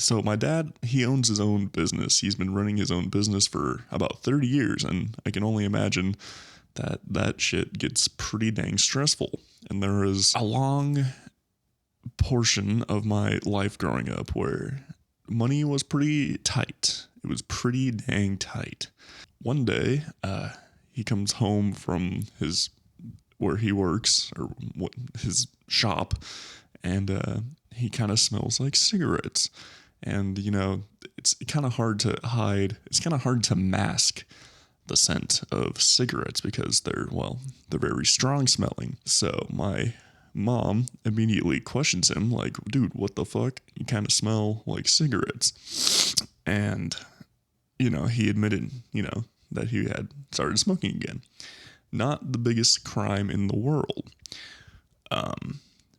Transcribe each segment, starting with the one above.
So my dad, he owns his own business. He's been running his own business for about 30 years, and I can only imagine that that shit gets pretty dang stressful. And there is a long portion of my life growing up where money was pretty tight. It was pretty dang tight. One day, he comes home from his where he works or his shop, and he kind of smells like cigarettes. And it's kind of hard to hide. It's kind of hard to mask the scent of cigarettes because they're very strong smelling. So my mom immediately questions him, like, dude, what the fuck? You kind of smell like cigarettes. And, he admitted, that he had started smoking again. Not the biggest crime in the world.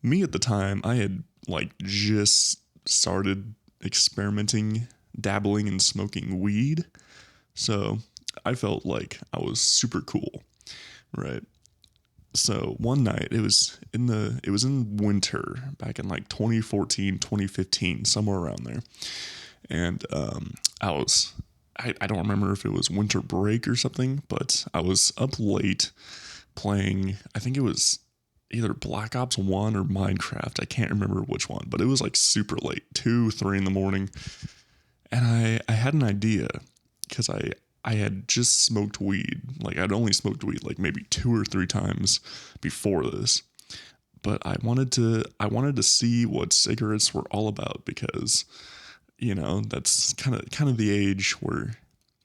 Me at the time, I had just started experimenting, dabbling in smoking weed. So I felt like I was super cool, right? So one night it was in winter back in 2014, 2015, somewhere around there. And I don't remember if it was winter break or something, but I was up late playing, I think it was either Black Ops 1 or Minecraft. I can't remember which one, but it was super late, 2, 3 in the morning. And I had an idea because I had just smoked weed. I'd only smoked weed maybe 2 or 3 times before this. But I wanted to see what cigarettes were all about because, that's kind of the age where,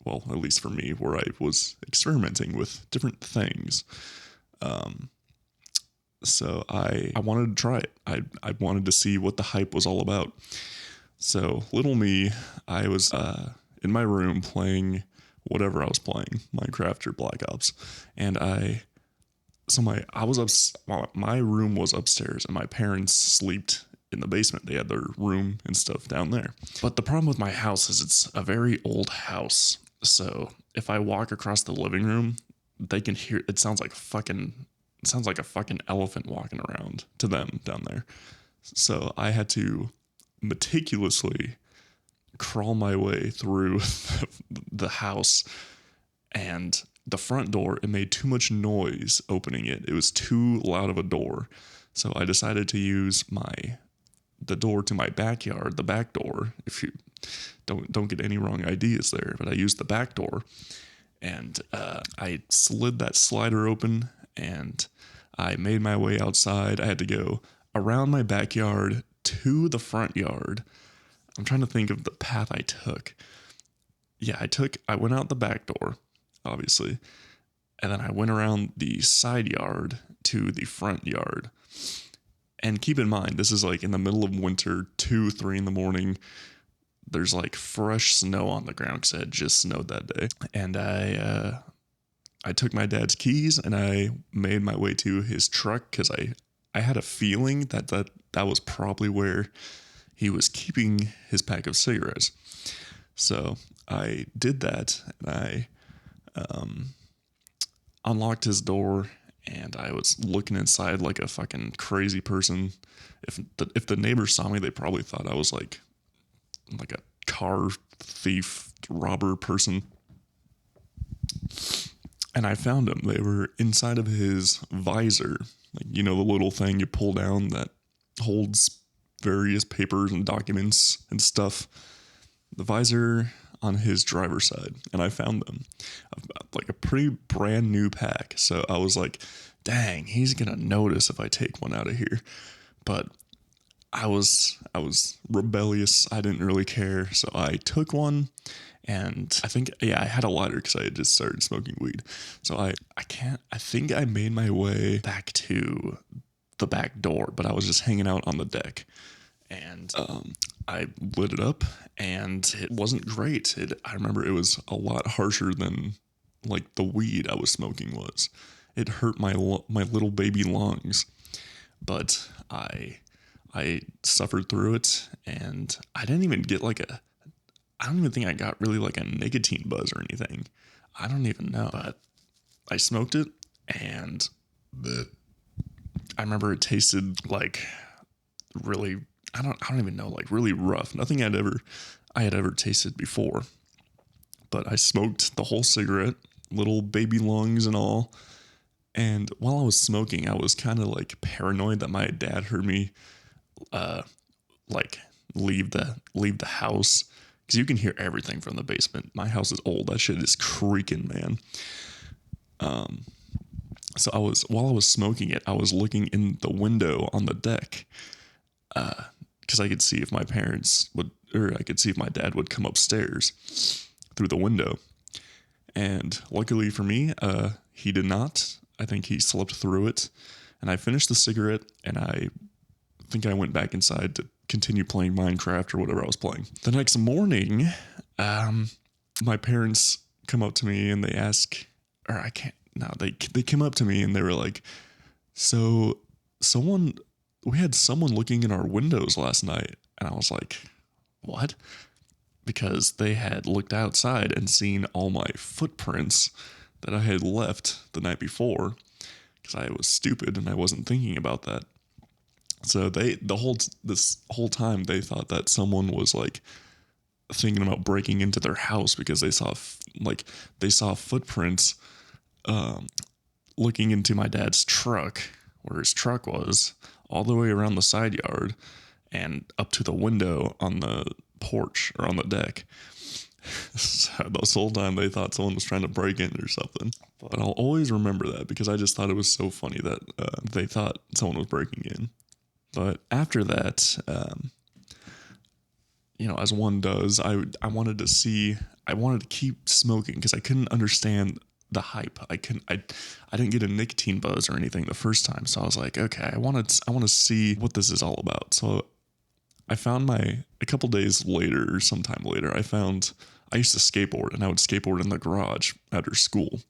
well, at least for me, where I was experimenting with different things. So I wanted to try it. I wanted to see what the hype was all about. So little me, I was in my room playing whatever I was playing, Minecraft or Black Ops, and my room was upstairs, and my parents slept in the basement. They had their room and stuff down there. But the problem with my house is it's a very old house, so if I walk across the living room, they can hear it. Sounds like a fucking elephant walking around to them down there. So I had to meticulously crawl my way through the house, and the front door, it made too much noise opening it. It was too loud of a door. So I decided to use the door to my backyard, the back door. If you don't get any wrong ideas there, but I used the back door, and I slid that slider open, and I made my way outside. I had to go around my backyard to the front yard. I'm trying to think of the path I took. Yeah, I went out the back door, obviously, and then I went around the side yard to the front yard. And keep in mind, this is in the middle of winter, 2, 3 in the morning. There's fresh snow on the ground because it had just snowed that day. And I took my dad's keys and I made my way to his truck because I had a feeling that was probably where he was keeping his pack of cigarettes. So I did that, and I unlocked his door, and I was looking inside like a fucking crazy person. If the neighbors saw me, they probably thought I was like a car thief, robber person. And I found them. They were inside of his visor, the little thing you pull down that holds various papers and documents and stuff. The visor on his driver's side, and I found them, a pretty brand new pack. So I was like, dang, he's gonna notice if I take one out of here. But I was rebellious. I didn't really care, so I took one. And I think, I had a lighter because I had just started smoking weed. So I think I made my way back to the back door, but I was just hanging out on the deck. And I lit it up, and it wasn't great. I remember it was a lot harsher than the weed I was smoking was. It hurt my little baby lungs, but I suffered through it, and I didn't even get I don't even think I got really a nicotine buzz or anything. I don't even know, but I smoked it, and I remember it tasted really I don't even know, like really rough. Nothing I had ever tasted before. But I smoked the whole cigarette, little baby lungs and all. And while I was smoking, I was kind of like paranoid that my dad heard me uh like leave the house because you can hear everything from the basement. My house is old. That shit is creaking, man. So while I was smoking it, I was looking in the window on the deck because I could see if my parents would, or I could see if my dad would come upstairs through the window. And luckily for me, he did not. I think he slept through it. And I finished the cigarette, and I think I went back inside to continue playing Minecraft or whatever I was playing. The next morning, my parents come up to me and they ask, or I can't, no, they came up to me and they were like, so someone, we had someone looking in our windows last night. And I was like, what? Because they had looked outside and seen all my footprints that I had left the night before because I was stupid and I wasn't thinking about that. So this whole time they thought that someone was like thinking about breaking into their house because they saw footprints looking into my dad's truck where his truck was all the way around the side yard and up to the window on the porch or on the deck. So this whole time they thought someone was trying to break in or something. But I'll always remember that because I just thought it was so funny that they thought someone was breaking in. But after that, as one does, I wanted to keep smoking because I couldn't understand the hype. I didn't get a nicotine buzz or anything the first time, so I was like, okay, I want to see what this is all about. So I found a couple days later or sometime later, I used to skateboard and I would skateboard in the garage after school,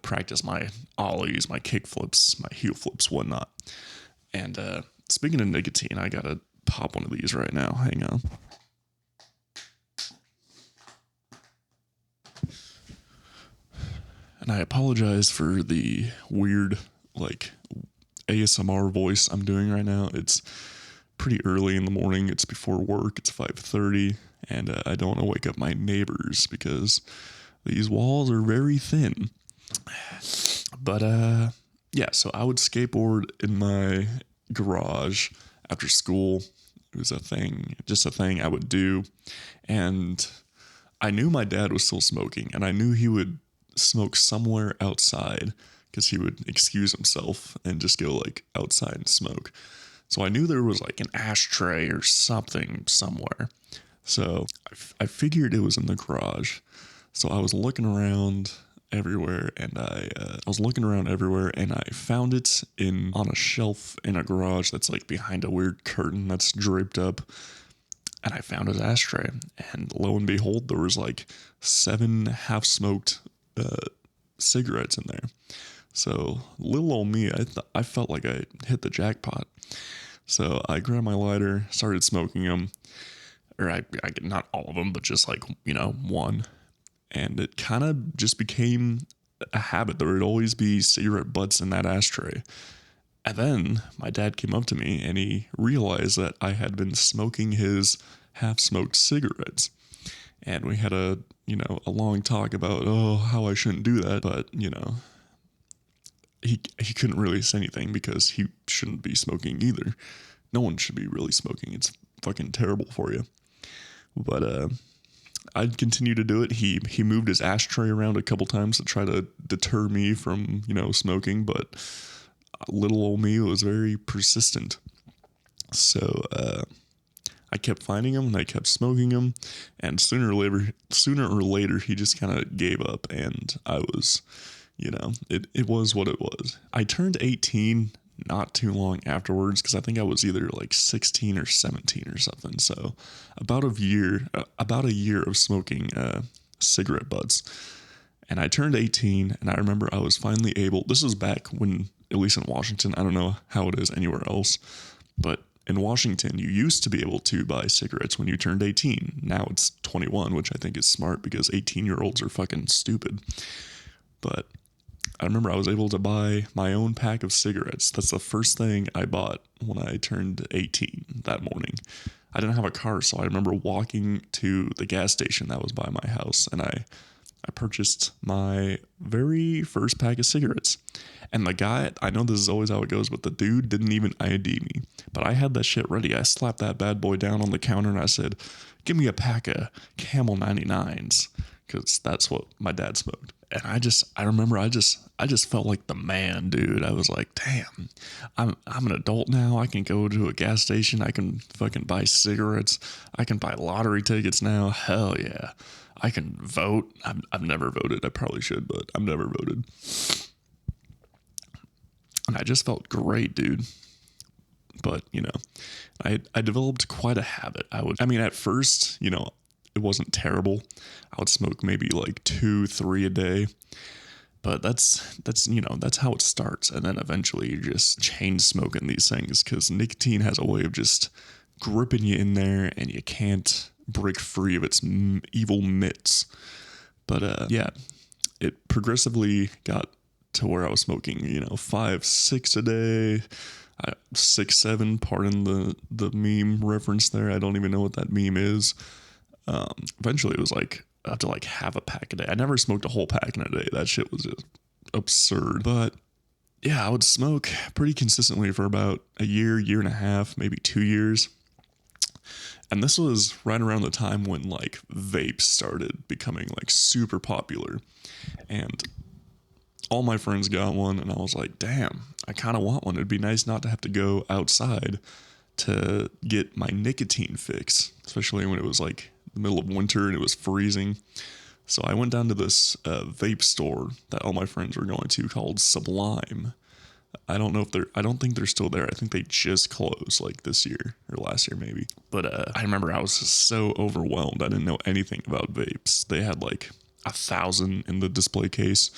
practice my ollies, my kick flips, my heel flips, whatnot. And speaking of nicotine, I gotta pop one of these right now. Hang on. And I apologize for the weird, like, ASMR voice I'm doing right now. It's pretty early in the morning. It's before work. It's 5:30, and I don't want to wake up my neighbors because these walls are very thin. But yeah, so I would skateboard in my garage after school. It was just a thing I would do. And I knew my dad was still smoking, and I knew he would smoke somewhere outside because he would excuse himself and just go like outside and smoke. So I knew there was like an ashtray or something somewhere. So I figured it was in the garage. So I was looking around everywhere, and I found it on a shelf in a garage that's like behind a weird curtain that's draped up. And I found his ashtray, and lo and behold, there was like 7 half-smoked cigarettes in there. So little old me, I felt like I hit the jackpot. So I grabbed my lighter, started smoking them, or I not all of them, but just like one. And it kind of just became a habit. There would always be cigarette butts in that ashtray. And then my dad came up to me and he realized that I had been smoking his half-smoked cigarettes. And we had a long talk about, how I shouldn't do that. But, he couldn't really say anything because he shouldn't be smoking either. No one should be really smoking. It's fucking terrible for you. But, I'd continue to do it. He moved his ashtray around a couple times to try to deter me from, smoking, but little old me was very persistent. So I kept finding him and I kept smoking him, and sooner or later he just kind of gave up, and I was, it was what it was. I turned 18 not too long afterwards because I think I was either like 16 or 17 or something. So about a year of smoking cigarette butts. And I turned 18, and I remember I was finally able, this was back when, at least in Washington, I don't know how it is anywhere else, but in Washington, you used to be able to buy cigarettes when you turned 18. Now it's 21, which I think is smart because 18-year-olds are fucking stupid. But I remember I was able to buy my own pack of cigarettes. That's the first thing I bought when I turned 18 that morning. I didn't have a car, so I remember walking to the gas station that was by my house, and I purchased my very first pack of cigarettes. And the guy, I know this is always how it goes, but the dude didn't even ID me. But I had that shit ready. I slapped that bad boy down on the counter and I said, give me a pack of Camel 99s, because that's what my dad smoked. And I remember I just felt like the man, dude. I was like, damn, I'm an adult now. I can go to a gas station. I can fucking buy cigarettes. I can buy lottery tickets now. Hell yeah. I can vote. I've never voted. I probably should, but I've never voted. And I just felt great, dude. But, I developed quite a habit. At first, it wasn't terrible. I would smoke maybe like 2-3 a day. But that's how it starts. And then eventually you just chain smoking these things, because nicotine has a way of just gripping you in there and you can't break free of its evil mitts. But yeah, it progressively got to where I was smoking, 5, 6 a day, 6, 7, pardon the meme reference there. I don't even know what that meme is. Eventually it was like up to like half a pack a day. I never smoked a whole pack in a day. That shit was just absurd. But yeah, I would smoke pretty consistently for about a year and a half, maybe 2 years. And this was right around the time when like vapes started becoming like super popular. And all my friends got one, and I was like, damn, I kind of want one. It'd be nice not to have to go outside to get my nicotine fix, especially when it was like the middle of winter and it was freezing. So I went down to this vape store that all my friends were going to called Sublime. I don't think they're still there. I think they just closed like this year or last year maybe. But I remember I was just so overwhelmed. I didn't know anything about vapes. They had like 1,000 in the display case.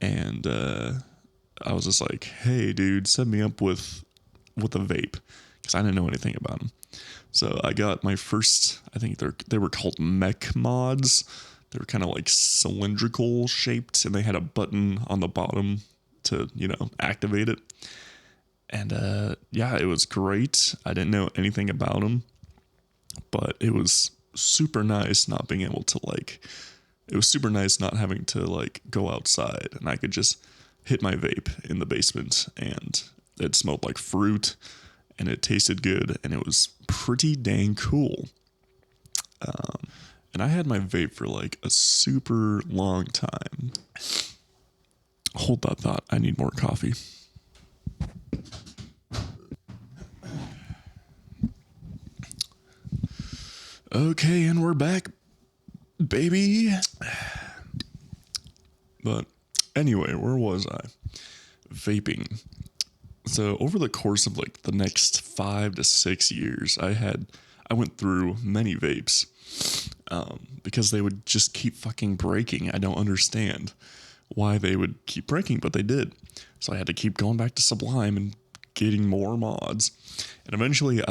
And I was just like, hey, dude, set me up with a vape, because I didn't know anything about them. So I got my first, I think they were called Mech Mods. They were kind of like cylindrical shaped, and they had a button on the bottom to, activate it. And yeah, it was great. I didn't know anything about them, but it was super nice not being able to it was super nice not having to like go outside, and I could just hit my vape in the basement, and it smelled like fruit and it tasted good, and it was pretty dang cool. And I had my vape for like a super long time. Hold that thought. I need more coffee. Okay, and we're back, baby. But anyway, where was I? Vaping. So over the course of like the next 5 to 6 years, I went through many vapes, because they would just keep fucking breaking. I don't understand why they would keep breaking, but they did. So I had to keep going back to Sublime and getting more mods. And eventually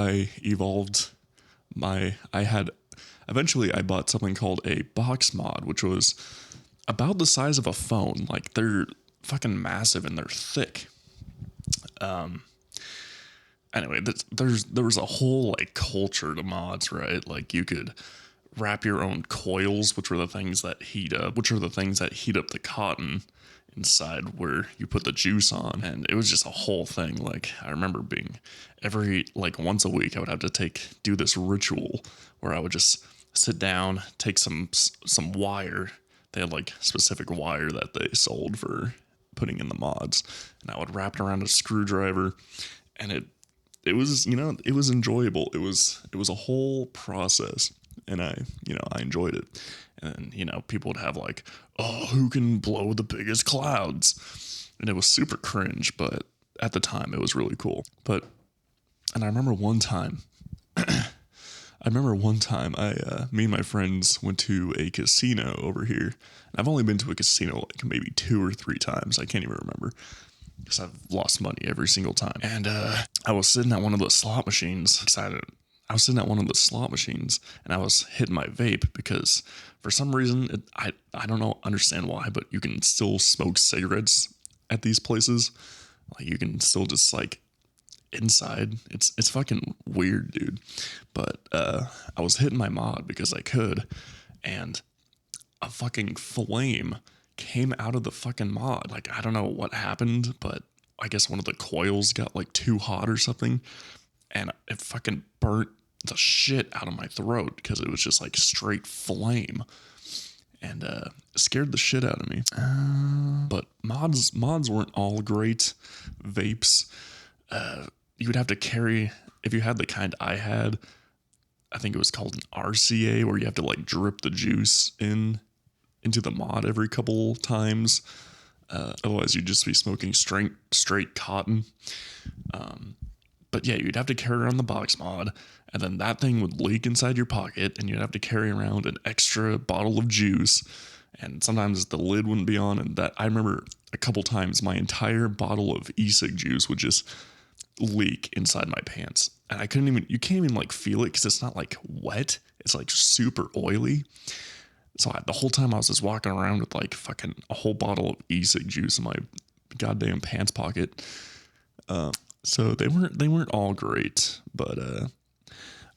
eventually I bought something called a box mod, which was about the size of a phone. Like, they're fucking massive and they're thick. Anyway, there was a whole like culture to mods, right? Like, you could wrap your own coils, which are the things that heat up the cotton inside where you put the juice on. And it was just a whole thing. Like, I remember being once a week I would have to do this ritual where I would just sit down, take some wire. They had like specific wire that they sold for putting in the mods, and I would wrap it around a screwdriver, and it was it was enjoyable. It was a whole process, and I enjoyed it. And people would have like, oh, who can blow the biggest clouds, and it was super cringe, but at the time it was really cool. And I remember one time me and my friends went to a casino over here. I've only been to a casino like maybe 2 or 3 times. I can't even remember, because I've lost money every single time. And I was sitting at one of the slot machines, excited. I was sitting at one of the slot machines, and I was hitting my vape because for some reason, I don't understand why, but you can still smoke cigarettes at these places. Like you can still just like inside. It's fucking weird, dude. But I was hitting my mod because I could, and a fucking flame came out of the fucking mod. Like I don't know what happened, but I guess one of the coils got like too hot or something, and it fucking burnt the shit out of my throat because it was just like straight flame, and it scared the shit out of me. But mods weren't all great. Vapes, you would have to carry, if you had the kind I had, I think it was called an RCA, where you have to like drip the juice into the mod every couple times. Otherwise, you'd just be smoking straight cotton. But yeah, you'd have to carry around the box mod, and then that thing would leak inside your pocket, and you'd have to carry around an extra bottle of juice. And sometimes the lid wouldn't be on, and that I remember a couple times my entire bottle of e-cig juice would just leak inside my pants, and you can't even like feel it because it's not like wet. It's like super oily. So the whole time I was just walking around with like fucking a whole bottle of e-cig juice in my goddamn pants pocket. So they weren't all great, but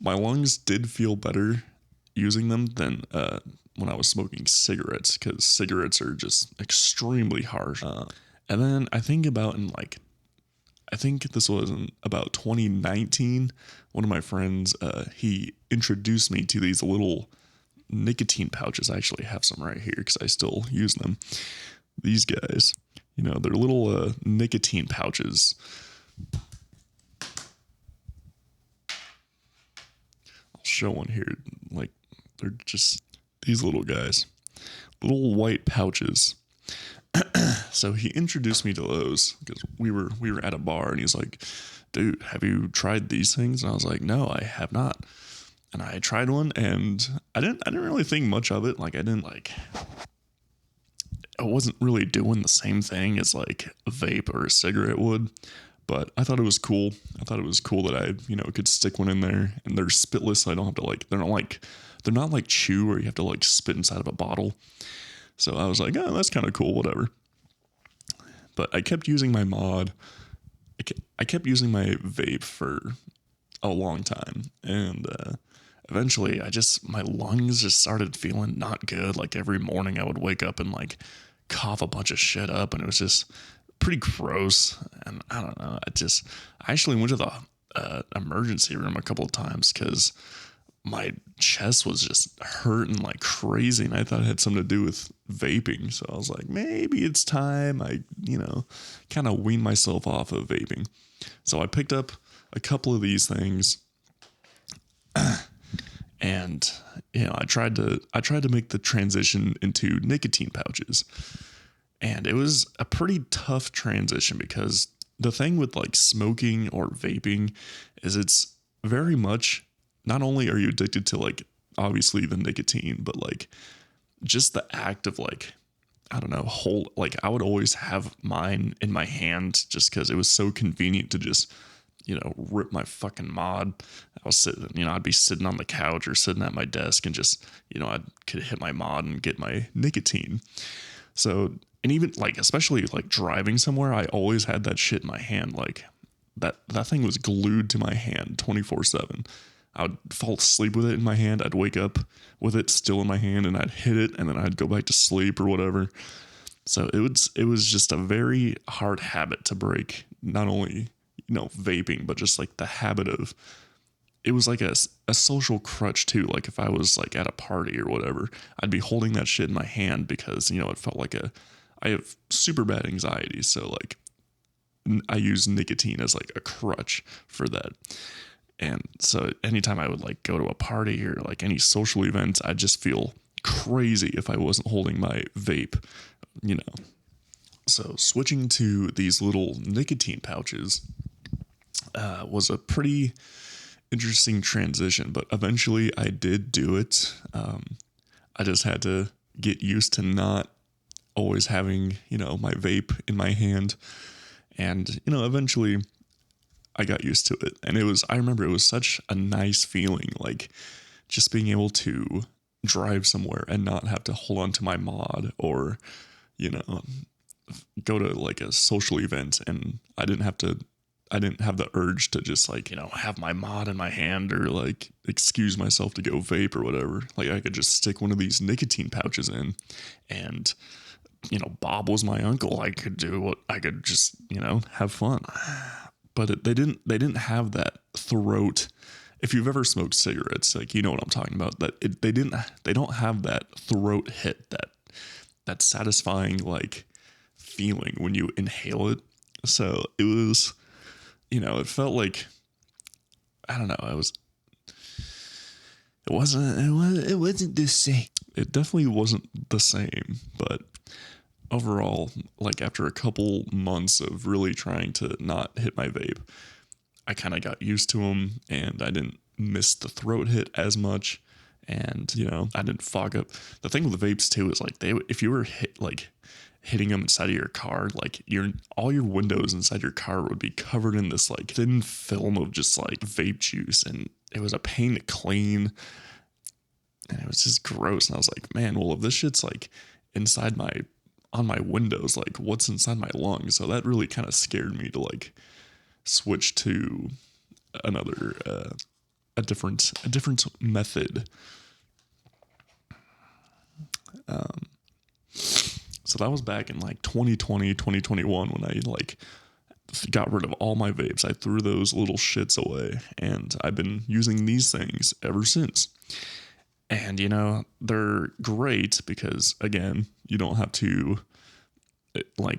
my lungs did feel better using them than when I was smoking cigarettes, because cigarettes are just extremely harsh. And then I think this was in about 2019. One of my friends, he introduced me to these little nicotine pouches. I actually have some right here because I still use them. These guys, they're little nicotine pouches. I'll show one here. Like, they're just these little guys, little white pouches. So he introduced me to those because we were at a bar, and he's like, "Dude, have you tried these things?" And I was like, "No, I have not." And I tried one, and I didn't really think much of it. Like I wasn't really doing the same thing as like a vape or a cigarette would, but I thought it was cool. I thought it was cool that I, could stick one in there, and they're spitless, so I don't have to they're not like chew where you have to like spit inside of a bottle. So I was like, oh, that's kind of cool, whatever. But I kept using my mod. I kept using my vape for a long time, and eventually my lungs just started feeling not good. Like every morning I would wake up and like cough a bunch of shit up, and it was just pretty gross. And I don't know, I actually went to the emergency room a couple of times because my chest was just hurting like crazy, and I thought it had something to do with vaping. So I was like, maybe it's time I, kind of wean myself off of vaping. So I picked up a couple of these things, and I tried to make the transition into nicotine pouches, and it was a pretty tough transition because the thing with like smoking or vaping is it's very much, not only are you addicted to like obviously the nicotine, but like just the act of like, I don't know, I would always have mine in my hand just because it was so convenient to just, rip my fucking mod. I was sitting, I'd be sitting on the couch or sitting at my desk and just, I could hit my mod and get my nicotine. So, and even like, especially like driving somewhere, I always had that shit in my hand. Like that thing was glued to my hand 24/7. I would fall asleep with it in my hand. I'd wake up with it still in my hand, and I'd hit it, and then I'd go back to sleep or whatever. So it was just a very hard habit to break. Not only, vaping, but just like the habit of, it was like a social crutch too. Like if I was like at a party or whatever, I'd be holding that shit in my hand because, it felt like I have super bad anxiety. So like I use nicotine as like a crutch for that. And so anytime I would like go to a party or like any social events, I'd just feel crazy if I wasn't holding my vape, So switching to these little nicotine pouches was a pretty interesting transition, but eventually I did do it. I just had to get used to not always having, my vape in my hand. And, eventually I got used to it. And I remember it was such a nice feeling, like just being able to drive somewhere and not have to hold on to my mod or, go to like a social event and I didn't have the urge to just like, have my mod in my hand or like excuse myself to go vape or whatever. Like I could just stick one of these nicotine pouches in and, Bob was my uncle. I could just, have fun. But they didn't have that throat. If you've ever smoked cigarettes, like, you know what I'm talking about, they don't have that throat hit, that satisfying like feeling when you inhale it. So it was, it felt like, I don't know, it wasn't the same. It definitely wasn't the same, but overall, like after a couple months of really trying to not hit my vape, I kind of got used to them and I didn't miss the throat hit as much. And, I didn't fog up. The thing with the vapes too is like if you were hitting them inside of your car, like all your windows inside your car would be covered in this like thin film of just like vape juice. And it was a pain to clean. And it was just gross. And I was like, man, well, if this shit's like on my windows, like what's inside my lungs? So that really kind of scared me to like switch to another, a different method. So that was back in like 2020, 2021 when I like got rid of all my vapes. I threw those little shits away and I've been using these things ever since. And, they're great because, again, you don't have to, like,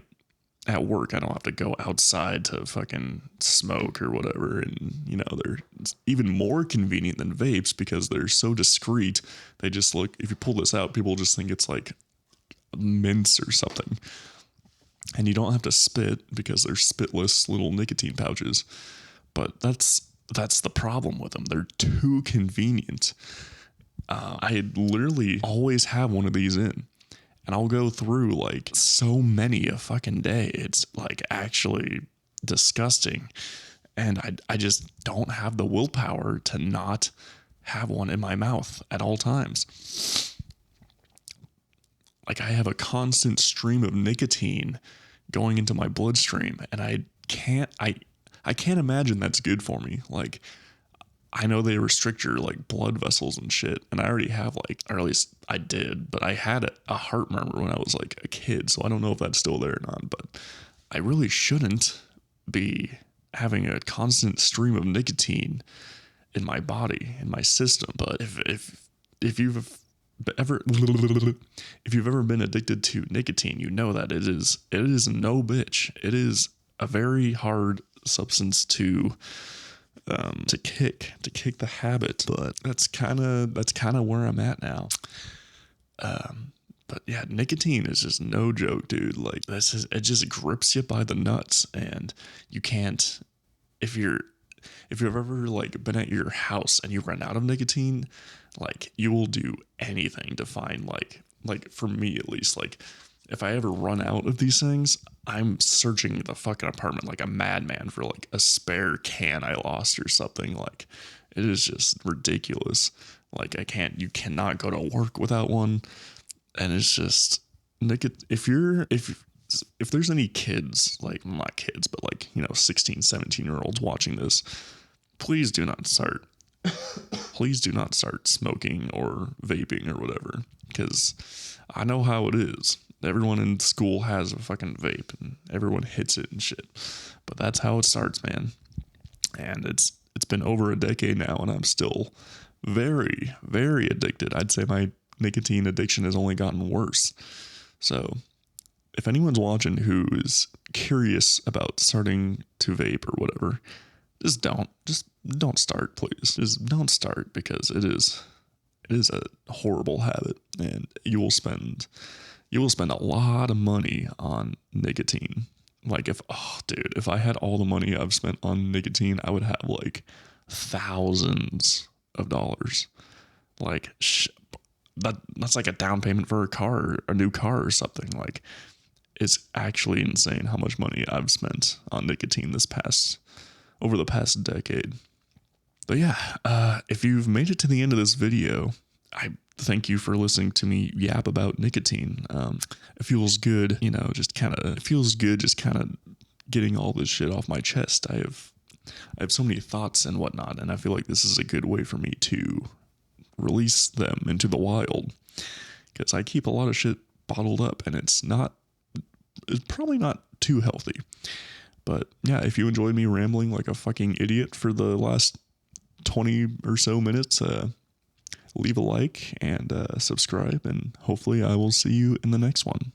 at work, I don't have to go outside to fucking smoke or whatever. And, they're even more convenient than vapes because they're so discreet. They just look, if you pull this out, people just think it's like mints or something. And you don't have to spit because they're spitless little nicotine pouches. But that's the problem with them. They're too convenient. I literally always have one of these in, and I'll go through like so many a fucking day. It's like actually disgusting. And I just don't have the willpower to not have one in my mouth at all times. Like I have a constant stream of nicotine going into my bloodstream, and I can't imagine that's good for me. Like, I know they restrict your like blood vessels and shit, and I already have like, or at least I did, but I had a heart murmur when I was like a kid, so I don't know if that's still there or not, but I really shouldn't be having a constant stream of nicotine in my body, in my system. But if you've ever been addicted to nicotine, you know that it is no bitch. It is a very hard substance to kick the habit, but that's kind of where I'm at now. But yeah, nicotine is just no joke, dude. Like it just grips you by the nuts, and you can't, if you've ever like been at your house and you run out of nicotine, like you will do anything to find like for me at least, like if I ever run out of these things, I'm searching the fucking apartment like a madman for like a spare can I lost or something. Like it is just ridiculous. Like you cannot go to work without one. And it's just if there's any kids, like not kids, but like, 16, 17-year-olds watching this, please do not start smoking or vaping or whatever, because I know how it is. Everyone in school has a fucking vape and everyone hits it and shit. But that's how it starts, man. And it's been over a decade now and I'm still very, very addicted. I'd say my nicotine addiction has only gotten worse. So if anyone's watching who is curious about starting to vape or whatever, just don't start, please. Just don't start, because it is a horrible habit, and you will spend a lot of money on nicotine. Like if I had all the money I've spent on nicotine, I would have like thousands of dollars. Like that's like a down payment for a new car or something. Like it's actually insane how much money I've spent on nicotine over the past decade. But yeah, if you've made it to the end of this video, I thank you for listening to me yap about nicotine. It feels good, just kind of, getting all this shit off my chest. I have so many thoughts and whatnot, and I feel like this is a good way for me to release them into the wild, because I keep a lot of shit bottled up, and it's probably not too healthy. But yeah, if you enjoyed me rambling like a fucking idiot for the last 20 or so minutes, leave a like and subscribe, and hopefully I will see you in the next one.